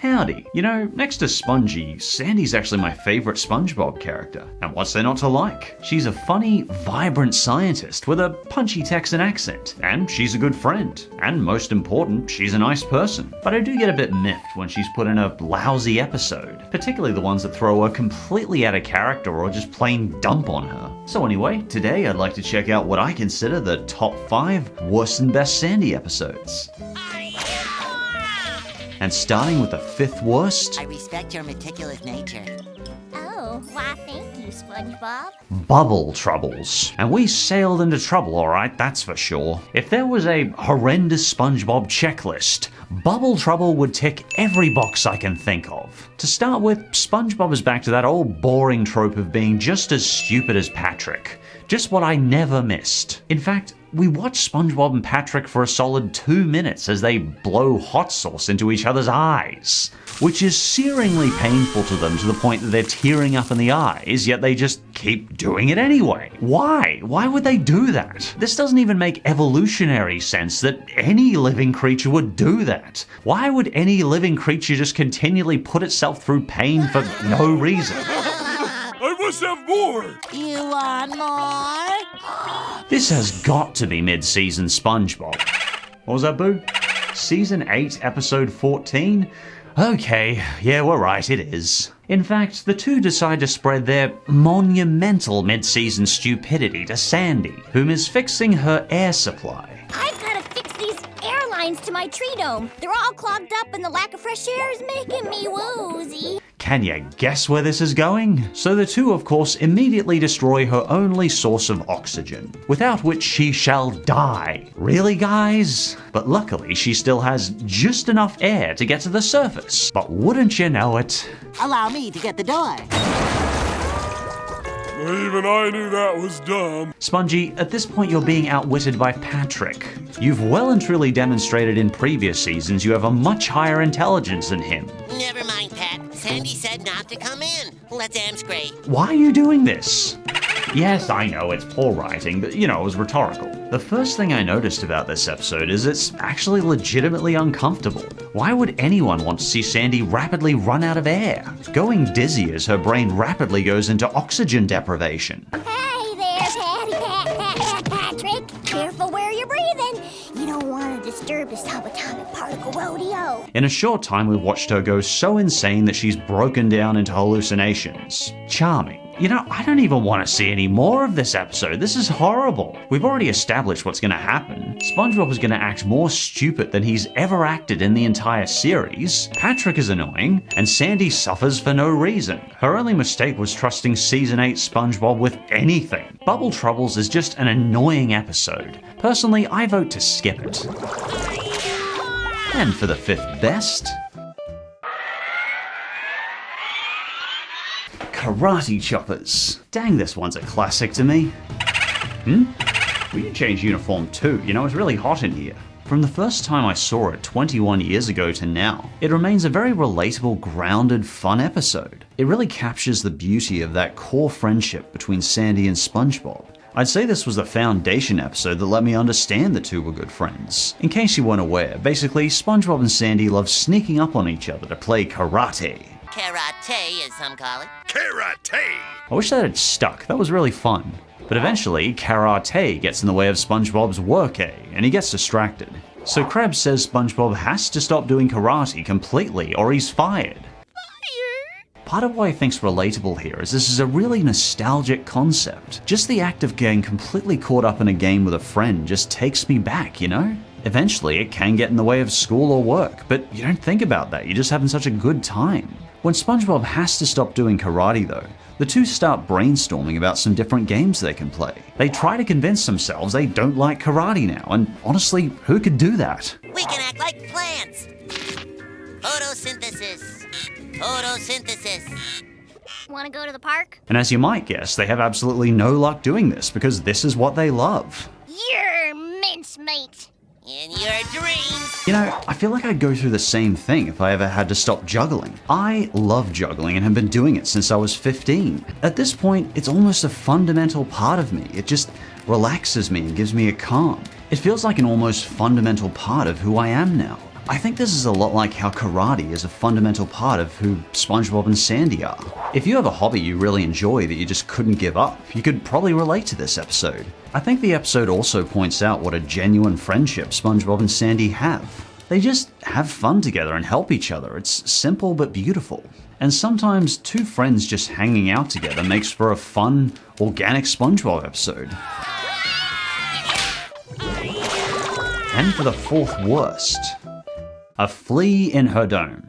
Howdy. You know, next to Spongy, Sandy's actually my favorite SpongeBob character. And what's there not to like? She's a funny, vibrant scientist with a punchy Texan accent. And she's a good friend. And most important, she's a nice person. But I do get a bit miffed when she's put in a lousy episode, particularly the ones that throw her completely out of character or just plain dump on her. So anyway, today I'd like to check out what I consider the top 5 worst and best Sandy episodes. And starting with the 5th worst... I respect your meticulous nature. Oh, why thank you, SpongeBob. Bubble troubles. And we sailed into trouble, alright, that's for sure. If there was a horrendous SpongeBob checklist, Bubble trouble would tick every box I can think of. To start with, SpongeBob is back to that old boring trope of being just as stupid as Patrick. Just what I never missed. In fact, we watched SpongeBob and Patrick for a solid 2 minutes as they blow hot sauce into each other's eyes, which is searingly painful to them to the point that they're tearing up in the eyes, yet they just keep doing it anyway. Why? Why would they do that? This doesn't even make evolutionary sense that any living creature would do that. Why would any living creature just continually put itself through pain for no reason? I must have more! You want more? This has got to be mid-season SpongeBob. What was that, Boo? Season 8, episode 14? Okay, yeah, we're right, it is. In fact, the two decide to spread their monumental mid-season stupidity to Sandy, whom is fixing her air supply. I've got to fix these airlines to my tree dome. They're all clogged up and the lack of fresh air is making me woozy. Can you guess where this is going? So the two, of course, immediately destroy her only source of oxygen, without which she shall die. Really, guys? But luckily, she still has just enough air to get to the surface. But wouldn't you know it? Allow me to get the door. Even I knew that was dumb. Spongy, at this point you're being outwitted by Patrick. You've well and truly demonstrated in previous seasons you have a much higher intelligence than him. Never mind, Pat. Sandy said not to come in. Let's scrape. Why are you doing this? Yes, I know, it's poor writing, but you know, it was rhetorical. The first thing I noticed about this episode is it's actually legitimately uncomfortable. Why would anyone want to see Sandy rapidly run out of air, going dizzy as her brain rapidly goes into oxygen deprivation? Hey there, Patrick. Careful where you're breathing. You don't want to disturb the subatomic particle rodeo. In a short time, we've watched her go so insane that she's broken down into hallucinations. Charming. You know, I don't even want to see any more of this episode. This is horrible. We've already established what's going to happen. SpongeBob is going to act more stupid than he's ever acted in the entire series. Patrick is annoying, and Sandy suffers for no reason. Her only mistake was trusting Season 8 SpongeBob with anything. Bubble Troubles is just an annoying episode. Personally, I vote to skip it. And for the 5th best... Karate choppers. Dang, this one's a classic to me. Will you change uniform too? You know, it's really hot in here. From the first time I saw it 21 years ago to now, it remains a very relatable, grounded, fun episode. It really captures the beauty of that core friendship between Sandy and SpongeBob. I'd say this was the foundation episode that let me understand the two were good friends. In case you weren't aware, basically, SpongeBob and Sandy love sneaking up on each other to play karate. Karate, as some call it. Karate! I wish that had stuck, that was really fun. But eventually, karate gets in the way of SpongeBob's work, and he gets distracted. So Krabs says SpongeBob has to stop doing karate completely or he's fired. Part of what I think's relatable here is this is a really nostalgic concept. Just the act of getting completely caught up in a game with a friend just takes me back, you know? Eventually, it can get in the way of school or work, but you don't think about that, you're just having such a good time. When SpongeBob has to stop doing karate though, the two start brainstorming about some different games they can play. They try to convince themselves they don't like karate now, and honestly, who could do that? We can act like plants. Photosynthesis. Photosynthesis. Want to go to the park? And as you might guess, they have absolutely no luck doing this because this is what they love. You're mincemeat. In your dreams. You know, I feel like I'd go through the same thing if I ever had to stop juggling. I love juggling and have been doing it since I was 15. At this point, it's almost a fundamental part of me. It just relaxes me and gives me a calm. It feels like an almost fundamental part of who I am now. I think this is a lot like how karate is a fundamental part of who SpongeBob and Sandy are. If you have a hobby you really enjoy that you just couldn't give up, you could probably relate to this episode. I think the episode also points out what a genuine friendship SpongeBob and Sandy have. They just have fun together and help each other. It's simple but beautiful. And sometimes two friends just hanging out together makes for a fun, organic SpongeBob episode. And for the fourth worst, a flea in her dome.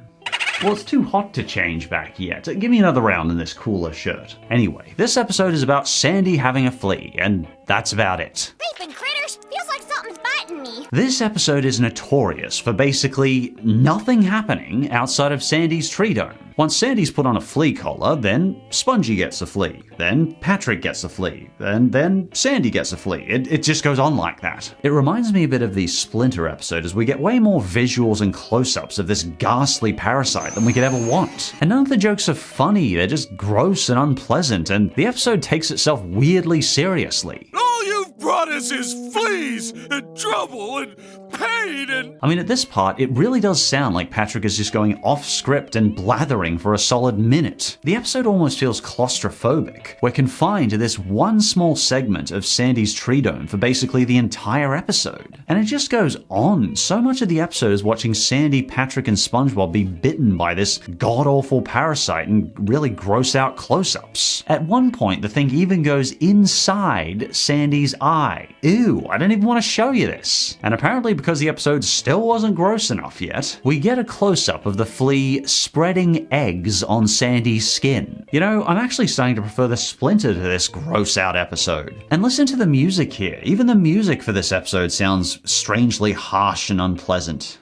Well, it's too hot to change back yet. Give me another round in this cooler shirt. Anyway, this episode is about Sandy having a flea, and that's about it. Creeping critters, feels like something's biting me. This episode is notorious for basically nothing happening outside of Sandy's tree dome. Once Sandy's put on a flea collar, then Spongy gets a flea, then Patrick gets a flea, and then Sandy gets a flea. It just goes on like that. It reminds me a bit of the Splinter episode, as we get way more visuals and close-ups of this ghastly parasite than we could ever want. And none of the jokes are funny, they're just gross and unpleasant, and the episode takes itself weirdly seriously. All you've brought us is fleas and trouble and pain and... I mean, at this part, it really does sound like Patrick is just going off script and blathering for a solid minute. The episode almost feels claustrophobic. We're confined to this one small segment of Sandy's tree dome for basically the entire episode. And it just goes on. So much of the episode is watching Sandy, Patrick, and SpongeBob be bitten by this god-awful parasite and really gross out close-ups. At one point, the thing even goes inside Sandy's eye. Ew, I don't even want to show you this. And apparently because the episode still wasn't gross enough yet, we get a close-up of the flea spreading eggs on Sandy's skin. You know, I'm actually starting to prefer the Splinter to this gross out episode. And listen to the music here. Even the music for this episode sounds strangely harsh and unpleasant.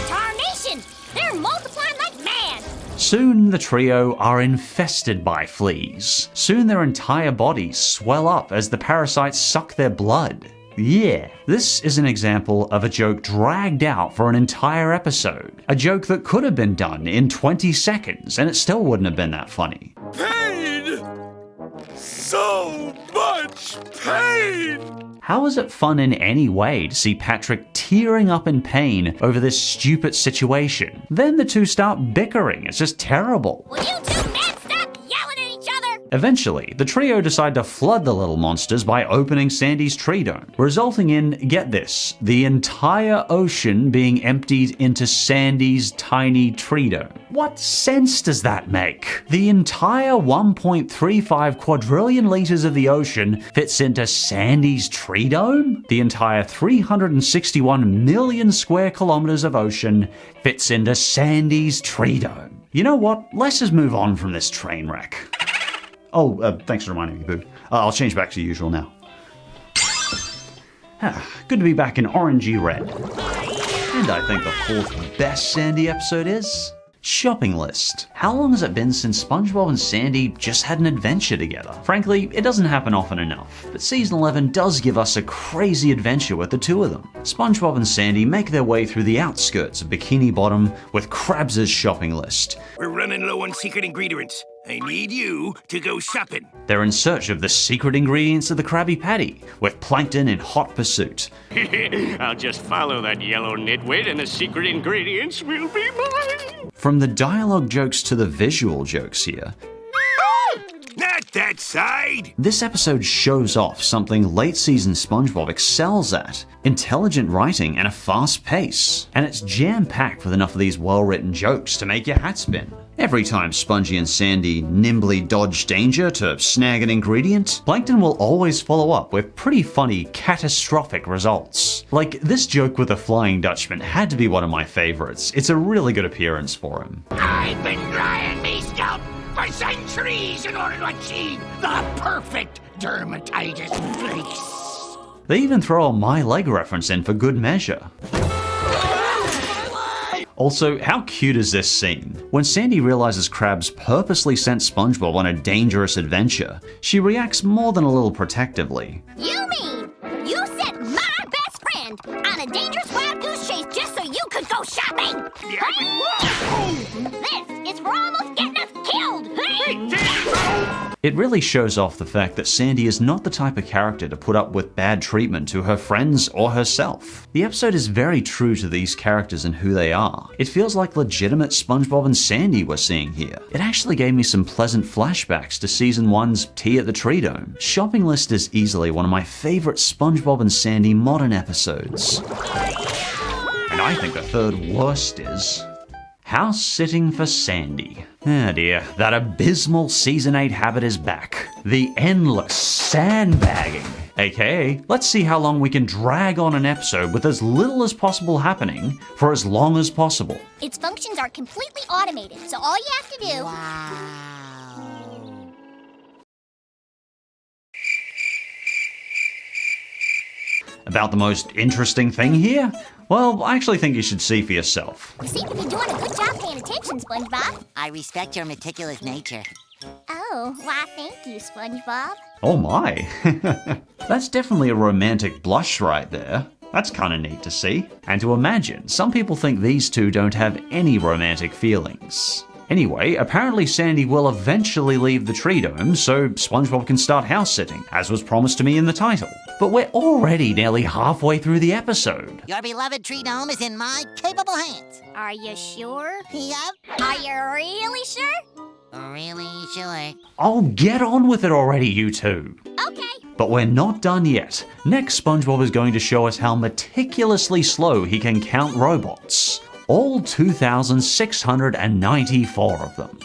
Tarnation! They're multiplying like mad! Soon the trio are infested by fleas. Soon their entire bodies swell up as the parasites suck their blood. Yeah, this is an example of a joke dragged out for an entire episode. A joke that could have been done in 20 seconds and it still wouldn't have been that funny. Pain! So much pain! How is it fun in any way to see Patrick tearing up in pain over this stupid situation? Then the two start bickering. It's just terrible. Will you two men stop yelling at each other? Eventually, the trio decide to flood the little monsters by opening Sandy's tree dome, resulting in, get this, the entire ocean being emptied into Sandy's tiny tree dome. What sense does that make? The entire 1.35 quadrillion liters of the ocean fits into Sandy's tree dome? The entire 361 million square kilometers of ocean fits into Sandy's tree dome. You know what? Let's just move on from this train wreck. Oh, thanks for reminding me, Boo. I'll change back to usual now. Good to be back in orangey red. And I think the fourth best Sandy episode is... Shopping list. How long has it been since SpongeBob and Sandy just had an adventure together? Frankly, it doesn't happen often enough, but season 11 does give us a crazy adventure with the two of them. SpongeBob and Sandy make their way through the outskirts of Bikini Bottom with Krabs' shopping list. We're running low on secret ingredients. I need you to go shopping. They're in search of the secret ingredients of the Krabby Patty, with Plankton in hot pursuit. I'll just follow that yellow nitwit and the secret ingredients will be mine. From the dialogue jokes to the visual jokes here, Not that side! this episode shows off something late season SpongeBob excels at: intelligent writing and a fast pace. And it's jam-packed with enough of these well-written jokes to make your hat spin. Every time Spongy and Sandy nimbly dodge danger to snag an ingredient, Plankton will always follow up with pretty funny, catastrophic results. Like, this joke with the Flying Dutchman had to be one of my favorites. It's a really good appearance for him. I've been drying me scalp for centuries in order to achieve the perfect dermatitis fix. They even throw a My Leg reference in for good measure. Also, how cute is this scene? When Sandy realizes Krabs purposely sent SpongeBob on a dangerous adventure, she reacts more than a little protectively. You mean you sent my best friend on a dangerous wild goose chase just so you could go shopping? This is for almost getting us killed! It really shows off the fact that Sandy is not the type of character to put up with bad treatment to her friends or herself. The episode is very true to these characters and who they are. It feels like legitimate SpongeBob and Sandy we're seeing here. It actually gave me some pleasant flashbacks to Season 1's Tea at the Tree Dome. Shopping List is easily one of my favorite SpongeBob and Sandy modern episodes. And I think the third worst is House Sitting for Sandy. Ah dear, that abysmal Season 8 habit is back. The endless sandbagging. AKA, let's see how long we can drag on an episode with as little as possible happening for as long as possible. Its functions are completely automated, so all you have to do... Wow. About the most interesting thing here? Well, I actually think you should see for yourself. You seem to be doing a good job paying attention, SpongeBob. I respect your meticulous nature. Oh, why thank you, SpongeBob. Oh my. That's definitely a romantic blush right there. That's kind of neat to see. And to imagine, some people think these two don't have any romantic feelings. Anyway, apparently Sandy will eventually leave the Tree Dome so SpongeBob can start house sitting, as was promised to me in the title. But we're already nearly halfway through the episode. Your beloved Tree Dome is in my capable hands. Are you sure? Yep. Are you really sure? Really sure. Oh, get on with it already, you two. Okay. But we're not done yet. Next, SpongeBob is going to show us how meticulously slow he can count robots. All 2,694 of them.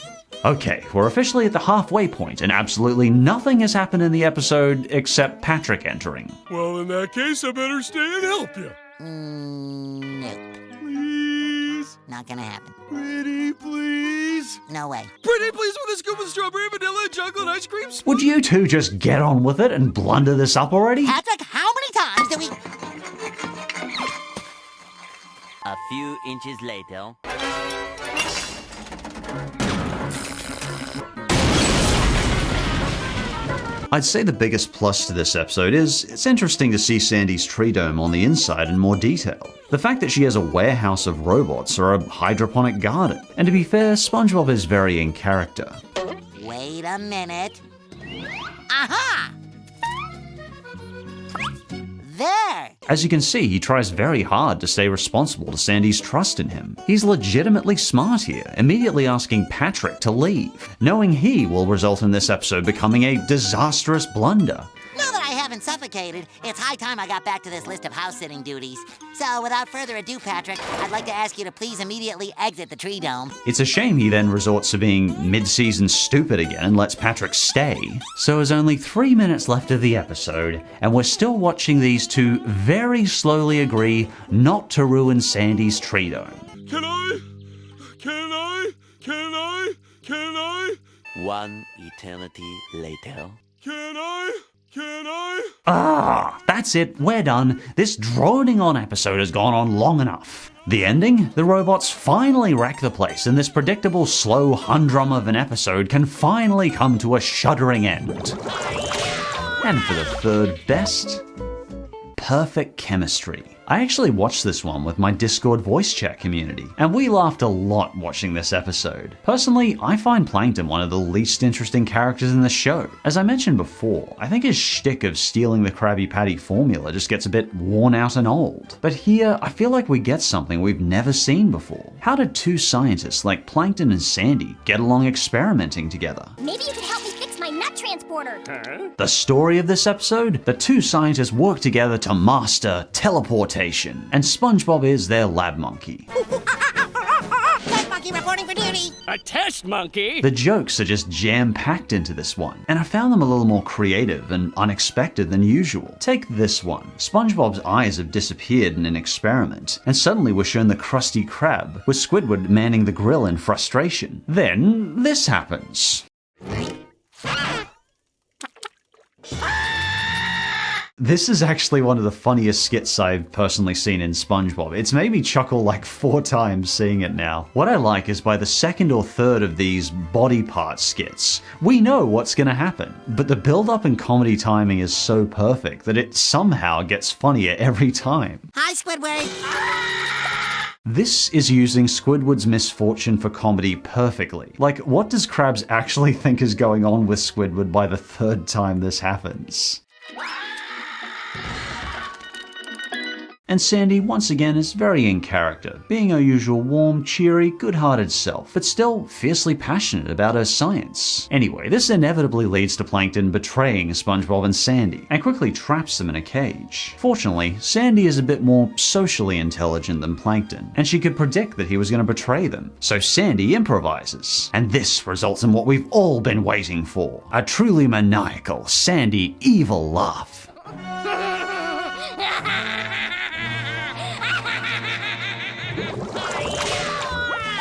Okay, we're officially at the halfway point, and absolutely nothing has happened in the episode except Patrick entering. Well, in that case, I better stay and help you. Nope. Please. Not gonna happen. Pretty please. No way. Pretty please with a scoop of strawberry, vanilla, and chocolate ice cream. Would you two just get on with it and blunder this up already? Patrick, how many times do we... A few inches later. I'd say the biggest plus to this episode is it's interesting to see Sandy's tree dome on the inside in more detail. The fact that she has a warehouse of robots or a hydroponic garden. And to be fair, SpongeBob is very in character. Wait a minute. Aha! There! As you can see, he tries very hard to stay responsible to Sandy's trust in him. He's legitimately smart here, immediately asking Patrick to leave, knowing he will result in this episode becoming a disastrous blunder. Now that I haven't suffocated, it's high time I got back to this list of house-sitting duties. So, without further ado, Patrick, I'd like to ask you to please immediately exit the tree dome. It's a shame he then resorts to being mid-season stupid again and lets Patrick stay. So there's only 3 minutes left of the episode, and we're still watching these two very slowly agree not to ruin Sandy's tree dome. Can I? One eternity later. Can I? Ah, that's it, we're done. This droning on episode has gone on long enough. The ending? The robots finally wreck the place, and this predictable slow humdrum of an episode can finally come to a shuddering end. And for the third best, perfect chemistry. I actually watched this one with my Discord voice chat community, and we laughed a lot watching this episode. Personally, I find Plankton one of the least interesting characters in the show. As I mentioned before, I think his shtick of stealing the Krabby Patty formula just gets a bit worn out and old. But here, I feel like we get something we've never seen before. How did two scientists like Plankton and Sandy get along experimenting together? Maybe you could help me fix my nut transporter. The story of this episode? The two scientists work together to master teleportation, and SpongeBob is their lab monkey. Test monkey reporting for duty! A test monkey? The jokes are just jam-packed into this one, and I found them a little more creative and unexpected than usual. Take this one. SpongeBob's eyes have disappeared in an experiment, and suddenly we're shown the Krusty Krab, with Squidward manning the grill in frustration. Then, this happens. This is actually one of the funniest skits I've personally seen in SpongeBob. It's made me chuckle like 4 times seeing it now. What I like is by the second or third of these body part skits, we know what's gonna happen. But the build-up and comedy timing is so perfect that it somehow gets funnier every time. Hi, Squidward! This is using Squidward's misfortune for comedy perfectly. Like, what does Krabs actually think is going on with Squidward by the third time this happens? And Sandy, once again, is very in character, being her usual warm, cheery, good-hearted self, but still fiercely passionate about her science. Anyway, this inevitably leads to Plankton betraying SpongeBob and Sandy, and quickly traps them in a cage. Fortunately, Sandy is a bit more socially intelligent than Plankton, and she could predict that he was going to betray them. So Sandy improvises, and this results in what we've all been waiting for, a truly maniacal, Sandy evil laugh.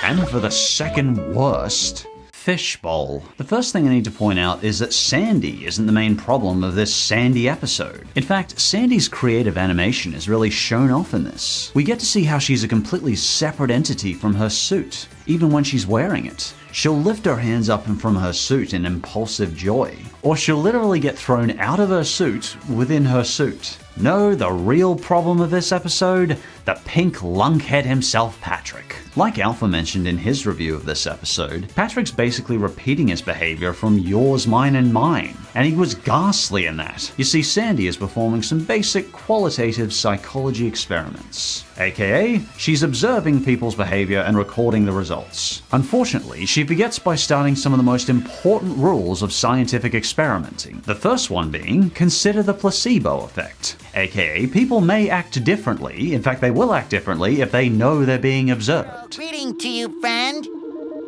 And for the second worst, Fishbowl. The first thing I need to point out is that Sandy isn't the main problem of this Sandy episode. In fact, Sandy's creative animation is really shown off in this. We get to see how she's a completely separate entity from her suit, even when she's wearing it. She'll lift her hands up and from her suit in impulsive joy, or she'll literally get thrown out of her suit within her suit. No, the real problem of this episode? The pink lunkhead himself, Patrick. Like Alpha mentioned in his review of this episode, Patrick's basically repeating his behavior from Yours, Mine, and Mine, and he was ghastly in that. You see, Sandy is performing some basic qualitative psychology experiments. AKA, she's observing people's behavior and recording the results. Unfortunately, she forgets by starting some of the most important rules of scientific experimenting. The first one being, consider the placebo effect. AKA, people may act differently, in fact they will act differently if they know they're being observed. Greeting to you, friend.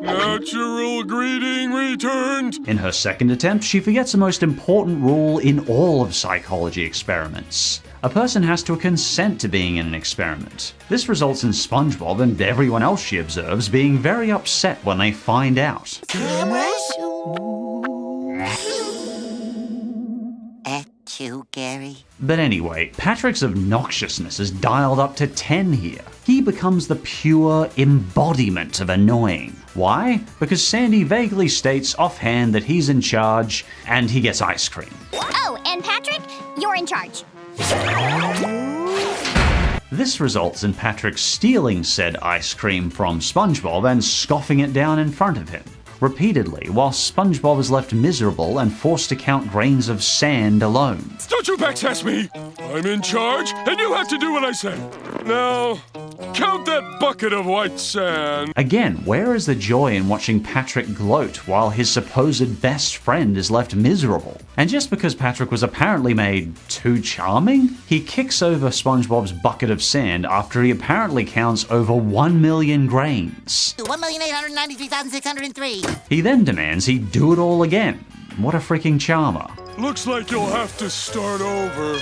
Natural greeting returned. In her second attempt, she forgets the most important rule in all of psychology experiments. A person has to consent to being in an experiment. This results in SpongeBob and everyone else she observes being very upset when they find out. Cameras? At you, Gary. But anyway, Patrick's obnoxiousness is dialed up to 10 here. He becomes the pure embodiment of annoying. Why? Because Sandy vaguely states offhand that he's in charge and he gets ice cream. Oh, and Patrick, you're in charge. This results in Patrick stealing said ice cream from SpongeBob and scoffing it down in front of him, repeatedly, while SpongeBob is left miserable and forced to count grains of sand alone. Don't you backsass me! I'm in charge, and you have to do what I say. Now, count that bucket of white sand. Again, where is the joy in watching Patrick gloat while his supposed best friend is left miserable? And just because Patrick was apparently made too charming, he kicks over SpongeBob's bucket of sand after he apparently counts over 1 million grains. 1,893,603. He then demands he do it all again. What a freaking charmer. Looks like you'll have to start over.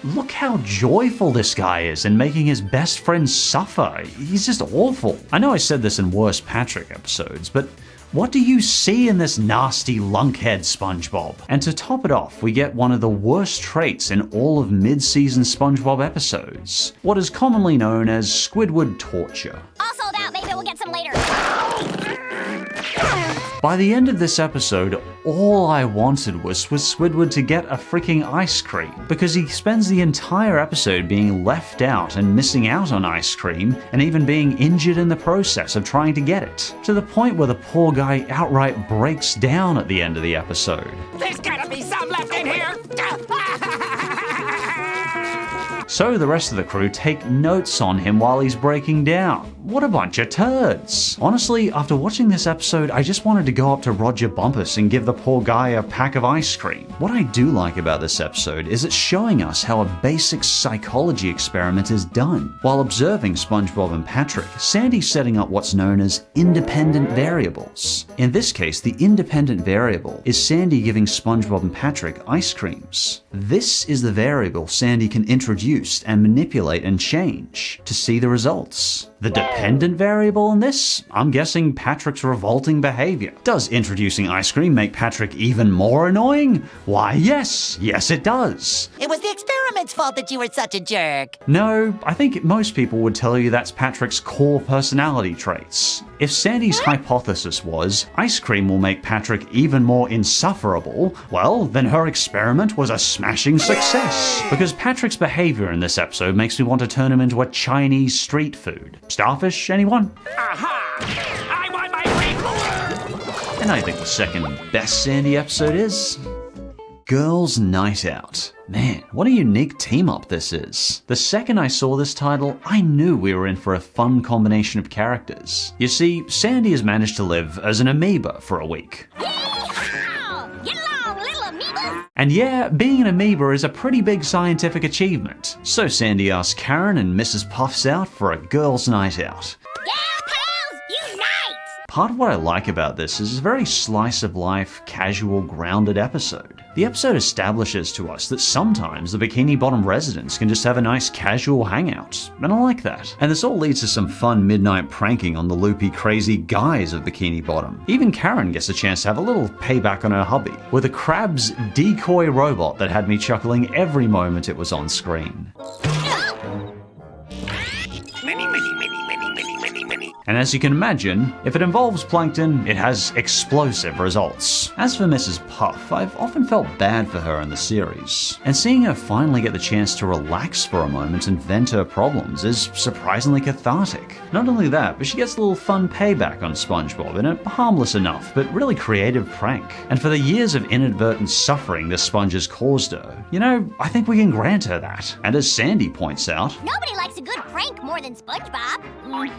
Look how joyful this guy is in making his best friend suffer. He's just awful. I know I said this in worse Patrick episodes, but what do you see in this nasty lunkhead SpongeBob? And to top it off, we get one of the worst traits in all of mid-season SpongeBob episodes. What is commonly known as Squidward torture. All sold out, maybe we'll get some later. By the end of this episode, all I wanted was Squidward to get a freaking ice cream, because he spends the entire episode being left out and missing out on ice cream, and even being injured in the process of trying to get it, to the point where the poor guy outright breaks down at the end of the episode. There's gotta be some left in here. So the rest of the crew take notes on him while he's breaking down. What a bunch of turds. Honestly, after watching this episode, I just wanted to go up to Roger Bumpus and give the poor guy a pack of ice cream. What I do like about this episode is it's showing us how a basic psychology experiment is done. While observing SpongeBob and Patrick, Sandy's setting up what's known as independent variables. In this case, the independent variable is Sandy giving SpongeBob and Patrick ice creams. This is the variable Sandy can introduce and manipulate and change to see the results. The dependent variable in this? I'm guessing Patrick's revolting behavior. Does introducing ice cream make Patrick even more annoying? Why, yes. Yes, it does. It was the experiment's fault that you were such a jerk. No, I think most people would tell you that's Patrick's core personality traits. If Sandy's hypothesis was, ice cream will make Patrick even more insufferable, well, then her experiment was a smashing success. Because Patrick's behavior in this episode makes me want to turn him into a Chinese street food. Starfish, anyone? Aha! I want my reward! And I think the second best Sandy episode is Girls' Night Out. Man, what a unique team-up this is. The second I saw this title, I knew we were in for a fun combination of characters. You see, Sandy has managed to live as an amoeba for a week. Yeehaw! Get along, little amoeba! And yeah, being an amoeba is a pretty big scientific achievement. So Sandy asks Karen and Mrs. Puffs out for a girls' night out. Gal pals, unite! Part of what I like about this is it's a very slice-of-life, casual, grounded episode. The episode establishes to us that sometimes the Bikini Bottom residents can just have a nice casual hangout, and I like that. And this all leads to some fun midnight pranking on the loopy, crazy guys of Bikini Bottom. Even Karen gets a chance to have a little payback on her hubby, with a crab's decoy robot that had me chuckling every moment it was on screen. And as you can imagine, if it involves plankton, it has explosive results. As for Mrs. Puff, I've often felt bad for her in the series, and seeing her finally get the chance to relax for a moment and vent her problems is surprisingly cathartic. Not only that, but she gets a little fun payback on Spongebob in a harmless enough but really creative prank. And for the years of inadvertent suffering this sponge has caused her, you know, I think we can grant her that. And as Sandy points out, Nobody likes a good prank more than SpongeBob.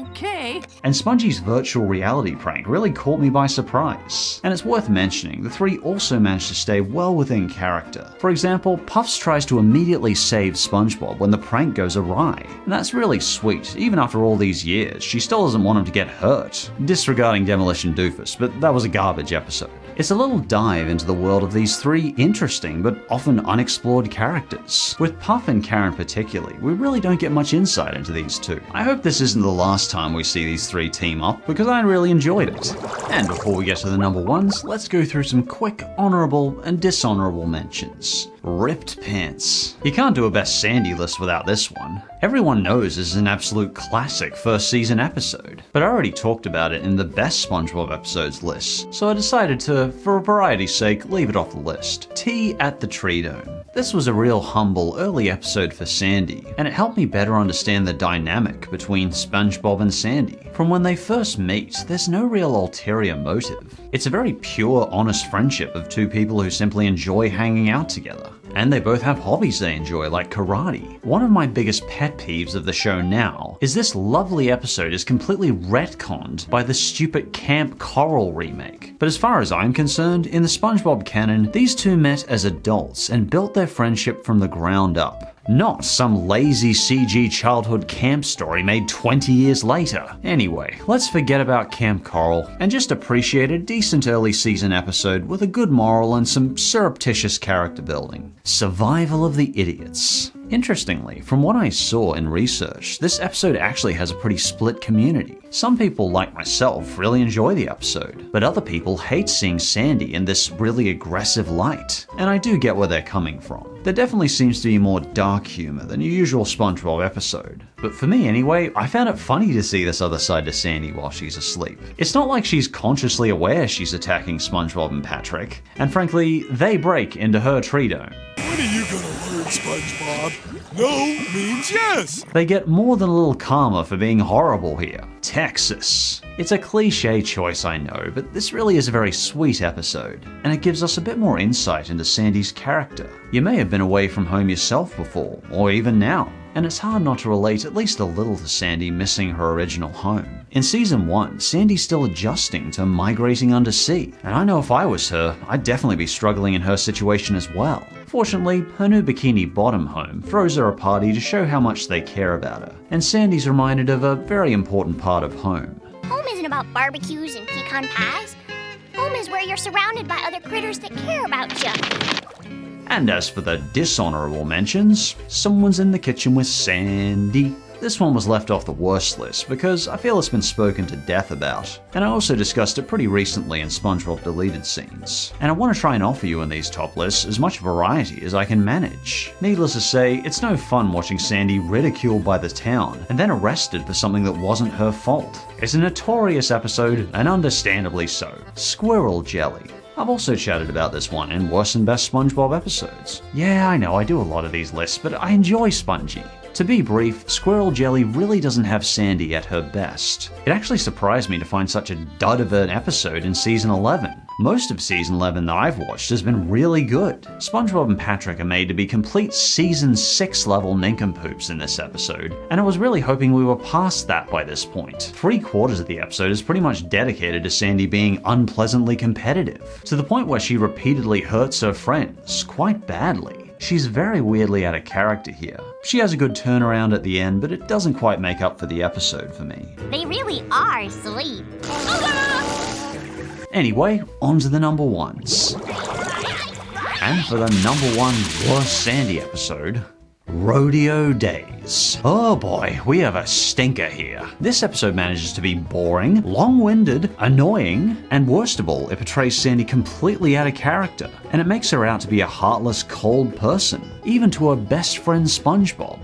Okay. And Spongy's virtual reality prank really caught me by surprise. And it's worth mentioning, the three also managed to stay well within character. For example, Puffs tries to immediately save SpongeBob when the prank goes awry. And that's really sweet. Even after all these years, she still doesn't want him to get hurt. Disregarding Demolition Doofus, but that was a garbage episode. It's a little dive into the world of these three interesting but often unexplored characters. With Puff and Karen particularly, we really don't get much insight into these two. I hope this isn't the last time we see these three team up, because I really enjoyed it. And before we get to the number ones, let's go through some quick honorable and dishonorable mentions. Ripped Pants. You can't do a Best Sandy list without this one. Everyone knows this is an absolute classic first season episode, but I already talked about it in the Best SpongeBob episodes list, so I decided to, for variety's sake, leave it off the list. Tea at the Tree Dome. This was a real humble early episode for Sandy, and it helped me better understand the dynamic between SpongeBob and Sandy. From when they first meet, there's no real ulterior motive. It's a very pure, honest friendship of two people who simply enjoy hanging out together. And they both have hobbies they enjoy, like karate. One of my biggest pet peeves of the show now is this lovely episode is completely retconned by the stupid Camp Coral remake. But as far as I'm concerned, in the SpongeBob canon, these two met as adults and built their friendship from the ground up. Not some lazy CG childhood camp story made 20 years later. Anyway, let's forget about Camp Coral and just appreciate a decent early season episode with a good moral and some surreptitious character building. Survival of the Idiots. Interestingly, from what I saw in research, this episode actually has a pretty split community. Some people, like myself, really enjoy the episode, but other people hate seeing Sandy in this really aggressive light. And I do get where they're coming from. There definitely seems to be more dark humor than your usual SpongeBob episode. But for me anyway, I found it funny to see this other side to Sandy while she's asleep. It's not like she's consciously aware she's attacking SpongeBob and Patrick, and frankly, they break into her tree dome. When are you gonna learn, SpongeBob? No means yes! They get more than a little calmer for being horrible here. Texas. It's a cliche choice, I know, but this really is a very sweet episode, and it gives us a bit more insight into Sandy's character. You may have been away from home yourself before, or even now, and it's hard not to relate at least a little to Sandy missing her original home. In Season 1, Sandy's still adjusting to migrating undersea, and I know if I was her, I'd definitely be struggling in her situation as well. Fortunately, her new Bikini Bottom home throws her a party to show how much they care about her, and Sandy's reminded of a very important part of home. Home isn't about barbecues and pecan pies. Home is where you're surrounded by other critters that care about you. And as for the dishonorable mentions, someone's in the kitchen with Sandy. this one was left off the worst list because I feel it's been spoken to death about, and I also discussed it pretty recently in SpongeBob deleted scenes. And I want to try and offer you in these top lists as much variety as I can manage. Needless to say, it's no fun watching Sandy ridiculed by the town and then arrested for something that wasn't her fault. It's a notorious episode, and understandably so. Squirrel Jelly. I've also chatted about this one in Worst and Best SpongeBob episodes. Yeah, I know I do a lot of these lists, but I enjoy Spongy. To be brief, Squirrel Jelly really doesn't have Sandy at her best. It actually surprised me to find such a dud of an episode in Season 11. Most of Season 11 that I've watched has been really good. SpongeBob and Patrick are made to be complete Season 6 level nincompoops in this episode, and I was really hoping we were past that by this point. 3/4 of the episode is pretty much dedicated to Sandy being unpleasantly competitive, to the point where she repeatedly hurts her friends, quite badly. She's very weirdly out of character here. She has a good turnaround at the end, but it doesn't quite make up for the episode for me. They really are sweet. Anyway, on to the number ones. And for the number one worst Sandy episode, Rodeo Days. Oh boy, we have a stinker here. This episode manages to be boring, long-winded, annoying, and worst of all, it portrays Sandy completely out of character, and it makes her out to be a heartless, cold person, even to her best friend SpongeBob.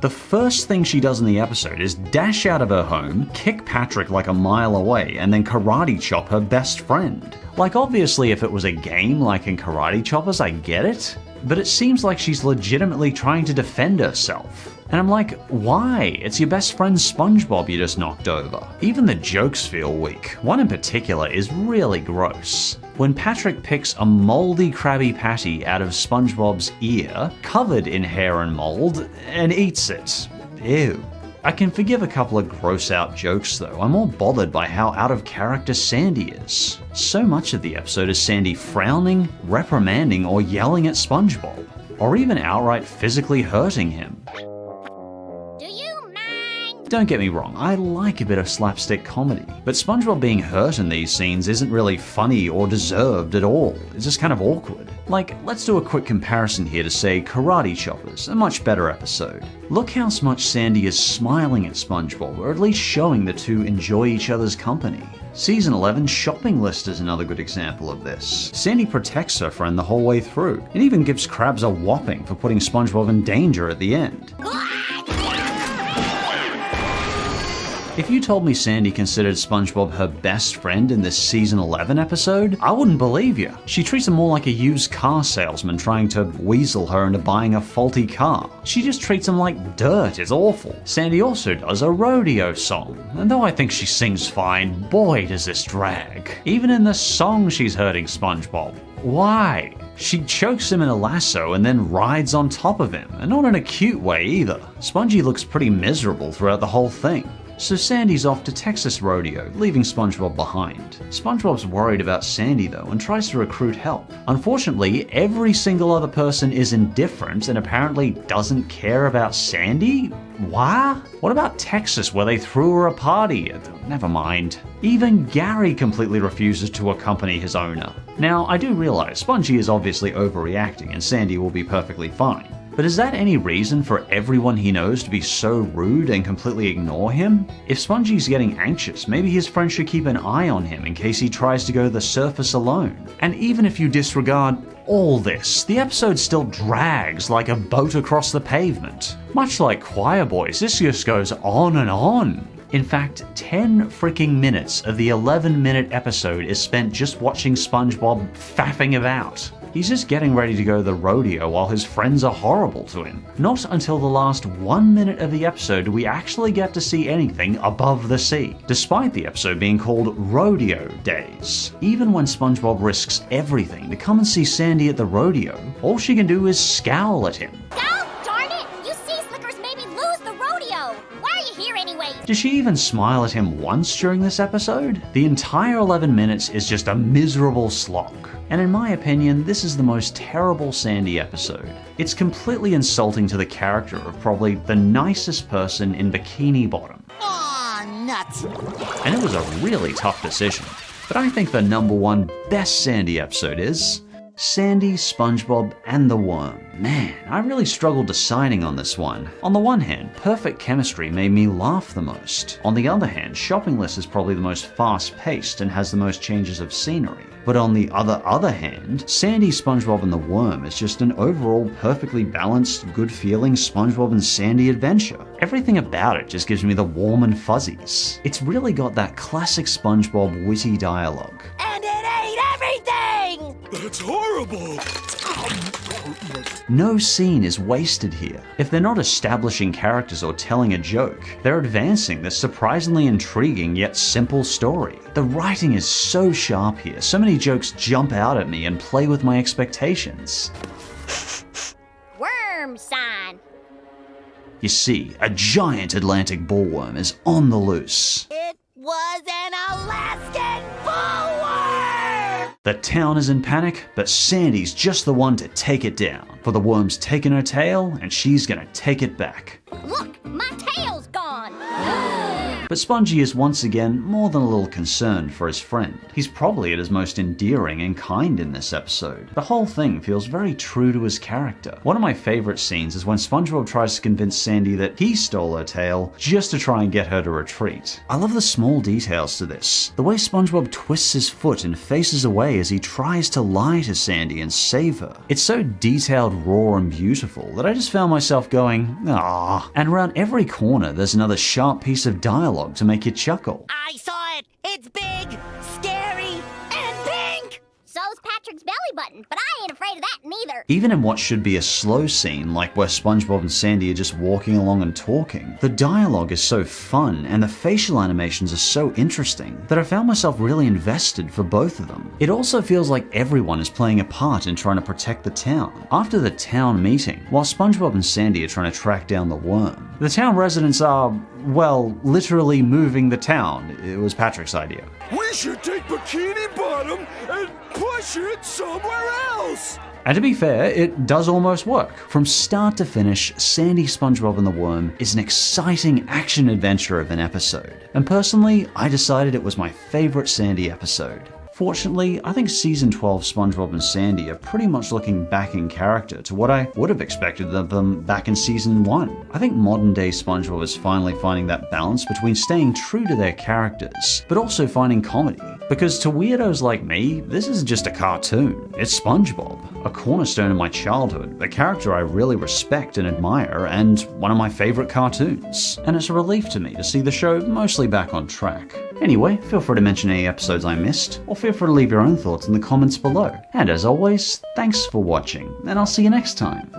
The first thing she does in the episode is dash out of her home, kick Patrick like a mile away, and then karate chop her best friend. Like, obviously if it was a game like in Karate Choppers, I get it, but it seems like she's legitimately trying to defend herself. And I'm like, why? It's your best friend SpongeBob you just knocked over. Even the jokes feel weak. One in particular is really gross. When Patrick picks a moldy Krabby Patty out of SpongeBob's ear, covered in hair and mold, and eats it. Ew. I can forgive a couple of gross out jokes though, I'm more bothered by how out of character Sandy is. So much of the episode is Sandy frowning, reprimanding, or yelling at SpongeBob, or even outright physically hurting him. Do you mind? Don't get me wrong, I like a bit of slapstick comedy, but SpongeBob being hurt in these scenes isn't really funny or deserved at all, it's just kind of awkward. Like, let's do a quick comparison here to say Karate Choppers, a much better episode. Look how much Sandy is smiling at SpongeBob, or at least showing the two enjoy each other's company. Season 11 Shopping List is another good example of this. Sandy protects her friend the whole way through, and even gives Krabs a whopping for putting SpongeBob in danger at the end. If you told me Sandy considered SpongeBob her best friend in this Season 11 episode, I wouldn't believe you. She treats him more like a used car salesman trying to weasel her into buying a faulty car. She just treats him like dirt, it's awful. Sandy also does a rodeo song, and though I think she sings fine, boy does this drag. Even in the song she's hurting SpongeBob. Why? She chokes him in a lasso and then rides on top of him, and not in a cute way either. Spongy looks pretty miserable throughout the whole thing. So Sandy's off to Texas Rodeo, leaving SpongeBob behind. SpongeBob's worried about Sandy though and tries to recruit help. Unfortunately, every single other person is indifferent and apparently doesn't care about Sandy? What? What about Texas where they threw her a party? Never mind. Even Gary completely refuses to accompany his owner. Now, I do realize Spongy is obviously overreacting and Sandy will be perfectly fine. But is that any reason for everyone he knows to be so rude and completely ignore him? If Spongy's getting anxious, maybe his friend should keep an eye on him in case he tries to go to the surface alone. And even if you disregard all this, the episode still drags like a boat across the pavement. Much like Choir Boys, this just goes on and on. In fact, 10 freaking minutes of the 11-minute episode is spent just watching SpongeBob faffing about. He's just getting ready to go to the rodeo while his friends are horrible to him. Not until the last 1 minute of the episode do we actually get to see anything above the sea, despite the episode being called Rodeo Days. Even when SpongeBob risks everything to come and see Sandy at the rodeo, all she can do is scowl at him. Oh, darn it! You sea slickers made me lose the rodeo! Why are you here anyways? Does she even smile at him once during this episode? The entire 11 minutes is just a miserable slog. And in my opinion, this is the most terrible Sandy episode. It's completely insulting to the character of probably the nicest person in Bikini Bottom. Aw, nuts. And it was a really tough decision. But I think the number one best Sandy episode is Sandy, Spongebob, and the worm. Man, I really struggled deciding on this one. On the one hand, perfect chemistry made me laugh the most. On the other hand, Shopping List is probably the most fast-paced and has the most changes of scenery. But on the other hand, Sandy, Spongebob, and the Worm is just an overall perfectly balanced, good-feeling Spongebob and Sandy adventure. Everything about it just gives me the warm and fuzzies. It's really got that classic SpongeBob witty dialogue. And it ate everything! That's horrible! No scene is wasted here. If they're not establishing characters or telling a joke, they're advancing this surprisingly intriguing yet simple story. The writing is so sharp here, so many jokes jump out at me and play with my expectations. Worm sign. You see, a giant Atlantic bullworm is on the loose. It was an Alaskan bullworm! The town is in panic, but Sandy's just the one to take it down. For the worm's taken her tail, and she's gonna take it back. Look, my tail's gone! But Spongy is once again more than a little concerned for his friend. He's probably at his most endearing and kind in this episode. The whole thing feels very true to his character. One of my favorite scenes is when SpongeBob tries to convince Sandy that he stole her tail just to try and get her to retreat. I love the small details to this. The way SpongeBob twists his foot and faces away as he tries to lie to Sandy and save her. It's so detailed, raw, and beautiful that I just found myself going, "Aww." And around every corner there's another sharp piece of dialogue to make you chuckle. I saw it! It's big, scary, and pink! So's Patrick's belly button, but I ain't afraid of that neither. Even in what should be a slow scene, like where SpongeBob and Sandy are just walking along and talking, the dialogue is so fun and the facial animations are so interesting that I found myself really invested for both of them. It also feels like everyone is playing a part in trying to protect the town. After the town meeting, while SpongeBob and Sandy are trying to track down the worm, the town residents are, well, literally moving the town. It was Patrick's idea. We should take Bikini Bottom and push it somewhere else! And to be fair, it does almost work. From start to finish, Sandy, SpongeBob, and the Worm is an exciting action adventure of an episode. And personally, I decided it was my favorite Sandy episode. Fortunately, I think Season 12 SpongeBob and Sandy are pretty much looking back in character to what I would have expected of them back in Season 1. I think modern day SpongeBob is finally finding that balance between staying true to their characters, but also finding comedy. Because to weirdos like me, this isn't just a cartoon, it's SpongeBob, a cornerstone of my childhood, a character I really respect and admire, and one of my favorite cartoons. And it's a relief to me to see the show mostly back on track. Anyway, feel free to mention any episodes I missed, or feel free to leave your own thoughts in the comments below. And as always, thanks for watching, and I'll see you next time.